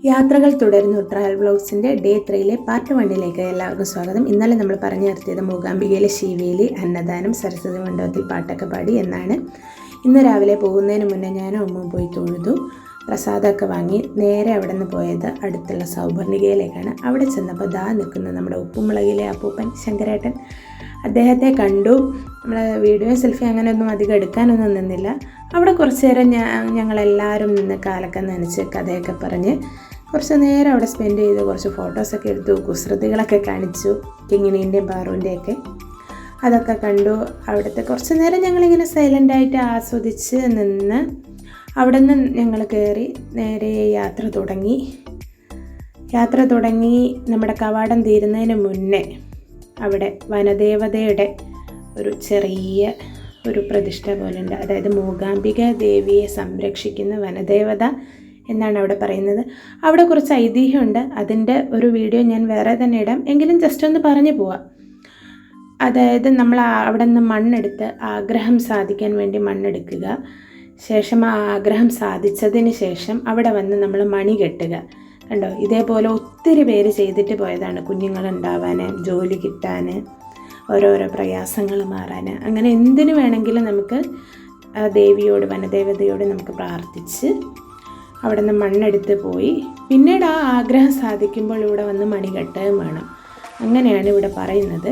യാത്രകൾ തുടരുന്നു travel വ്ലോഗ്സിൻ്റെ day 3 part 1 എല്ലാവർക്കും സ്വാഗതം. ഇന്നലെ നമ്മൾ പറഞ്ഞു നിർത്തിയത് മൂകാംബികയിലെ ശിവേലി, അന്നദാനം, സരസ്വതി മണ്ഡപത്തിൽ പാട്ടൊക്കെ പാടി എന്നാണ്. ഇന്ന് രാവിലെ പോകുന്നതിന് മുന്നേ ഞാനും അമ്മയും പോയി തൊഴുതു, പ്രസാദമൊക്കെ വാങ്ങി നേരെ അവിടെ നിന്ന് പോയത് അടുത്തുള്ള സൗവർണികയിലേക്കാണ്. അവിടെ ചെന്നപ്പോൾ നിൽക്കുന്ന നമ്മുടെ ഉപ്പുമുളകിലെ അപ്പൂപ്പൻ ശങ്കരേട്ടൻ. അദ്ദേഹത്തെ കണ്ടു. നമ്മൾ വീഡിയോ സെൽഫി അങ്ങനെയൊന്നും അധികം എടുക്കാനൊന്നും നിന്നില്ല. അവിടെ കുറച്ച് നേരം ഞങ്ങളെല്ലാവരും നിന്ന് കാലൊക്കെ നനച്ച് കഥയൊക്കെ പറഞ്ഞ് കുറച്ച് നേരം അവിടെ സ്പെൻഡ് ചെയ്ത് കുറച്ച് ഫോട്ടോസൊക്കെ എടുത്തു, കുസൃതികളൊക്കെ കാണിച്ചു, കിങ്ങിണീൻ്റെയും പാറുവിൻ്റെയൊക്കെ അതൊക്കെ കണ്ടു. അവിടുത്തെ കുറച്ച് നേരം ഞങ്ങളിങ്ങനെ സൈലൻ്റായിട്ട് ആസ്വദിച്ച് നിന്ന് അവിടെ നിന്ന് ഞങ്ങൾ കയറി നേരെ യാത്ര തുടങ്ങി. നമ്മുടെ കവാടം തീരുന്നതിന് മുന്നേ അവിടെ വനദേവതയുടെ ഒരു ചെറിയ പ്രതിഷ്ഠ പോലുണ്ട്. അതായത് മൂകാംബിക ദേവിയെ സംരക്ഷിക്കുന്ന വനദേവത എന്നാണ് അവിടെ പറയുന്നത്. അവിടെ കുറച്ച് ഐതിഹ്യമുണ്ട്. അതിൻ്റെ ഒരു വീഡിയോ ഞാൻ വേറെ തന്നെ ഇടാം. എങ്കിലും ജസ്റ്റ് ഒന്ന് പറഞ്ഞു പോവാം. അതായത് നമ്മൾ അവിടെ നിന്ന് മണ്ണെടുത്ത് ആഗ്രഹം സാധിക്കാൻ വേണ്ടി മണ്ണെടുക്കുക. ശേഷം ആ ആഗ്രഹം സാധിച്ചതിന് ശേഷം അവിടെ വന്ന് നമ്മൾ മണി കെട്ടുക. കണ്ടോ, ഇതേപോലെ ഒത്തിരി പേര് ചെയ്തിട്ട് പോയതാണ്. കുഞ്ഞുങ്ങളുണ്ടാവാൻ, ജോലി കിട്ടാൻ, ഓരോരോ പ്രയാസങ്ങൾ മാറാൻ, അങ്ങനെ എന്തിനു വേണമെങ്കിലും നമുക്ക് ദേവിയോട്, വനദേവതയോട് നമുക്ക് പ്രാർത്ഥിച്ച് അവിടെ നിന്ന് മണ്ണെടുത്ത് പോയി പിന്നീട് ആ ആഗ്രഹം സാധിക്കുമ്പോൾ ഇവിടെ വന്ന് മണി കെട്ടുകയും വേണം. അങ്ങനെയാണ് ഇവിടെ പറയുന്നത്.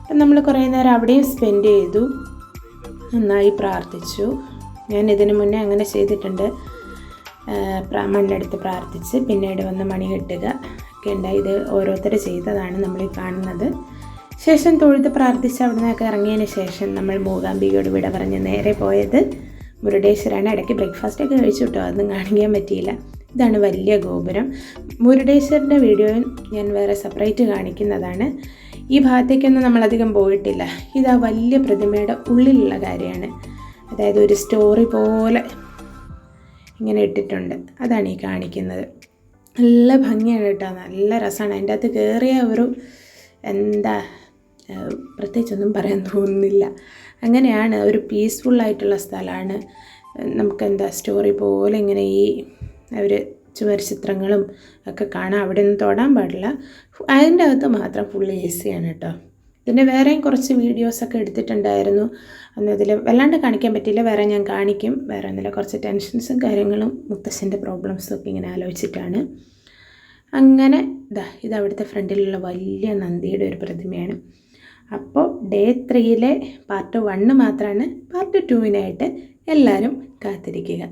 അപ്പം നമ്മൾ കുറേ നേരം അവിടെയും സ്പെൻഡ് ചെയ്തു, നന്നായി പ്രാർത്ഥിച്ചു. ഞാൻ ഇതിനു മുന്നേ അങ്ങനെ ചെയ്തിട്ടുണ്ട്. മണ്ണെടുത്ത് പ്രാർത്ഥിച്ച് പിന്നീട് വന്ന് മണി കെട്ടുക ഒക്കെ ഉണ്ടായി. ഇത് ഓരോരുത്തർ ചെയ്തതാണ് നമ്മൾ ഈ കാണുന്നത്. ശേഷം തൊഴുത് പ്രാർത്ഥിച്ച് അവിടെ നിന്നൊക്കെ ഇറങ്ങിയതിന് ശേഷം നമ്മൾ മൂകാംബികയോട് വിട പറഞ്ഞ് നേരെ പോയത് മുരുടേശ്വരാണ്. ഇടയ്ക്ക് ബ്രേക്ക്ഫാസ്റ്റൊക്കെ കഴിച്ചു കേട്ടോ, അതൊന്നും കാണിക്കാൻ പറ്റിയില്ല. ഇതാണ് വലിയ ഗോപുരം. മുരുടേശ്വറിൻ്റെ വീഡിയോയും ഞാൻ വേറെ സെപ്പറേറ്റ് കാണിക്കുന്നതാണ്. ഈ ഭാഗത്തേക്കൊന്നും നമ്മളധികം പോയിട്ടില്ല. ഇതാ വലിയ പ്രതിമയുടെ ഉള്ളിലുള്ള കാര്യമാണ്. അതായത് ഒരു സ്റ്റോറി പോലെ ഇങ്ങനെ ഇട്ടിട്ടുണ്ട്. അതാണ് ഈ കാണിക്കുന്നത്. നല്ല ഭംഗിയാണ് കേട്ടോ, നല്ല രസമാണ്. അതിൻ്റെ അകത്ത് കയറിയ പ്രത്യേകിച്ചൊന്നും പറയാൻ തോന്നുന്നില്ല. അങ്ങനെയാണ്, ഒരു പീസ്ഫുള്ളായിട്ടുള്ള സ്ഥലമാണ്. നമുക്ക് സ്റ്റോറി പോലെ ഇങ്ങനെ ഈ ഒരു ചുവർ ചിത്രങ്ങളും ഒക്കെ കാണാം. അവിടെ ഒന്നും തൊടാൻ പാടില്ല. അതിൻ്റെ അകത്ത് മാത്രം ഫുൾ AC ആണ് കേട്ടോ. ഇതിൻ്റെ വേറെയും കുറച്ച് വീഡിയോസൊക്കെ എടുത്തിട്ടുണ്ടായിരുന്നു. അന്ന് ഇതിൽ വല്ലാണ്ട് കാണിക്കാൻ പറ്റിയില്ല. വേറെ ഞാൻ കാണിക്കും. വേറെ ഒന്നുമില്ല, കുറച്ച് ടെൻഷൻസും കാര്യങ്ങളും മുത്തശ്ശൻ്റെ പ്രോബ്ലംസും ഒക്കെ ഇങ്ങനെ ആലോചിച്ചിട്ടാണ്. അങ്ങനെ ഇത് അവിടുത്തെ ഫ്രണ്ടിലുള്ള വലിയ നന്ദിയുടെ ഒരു പ്രതിമയാണ്. അപ്പോൾ ഡേ 3 പാർട്ട് 1 മാത്രമാണ്. പാർട്ട് 2 എല്ലാവരും കാത്തിരിക്കുക.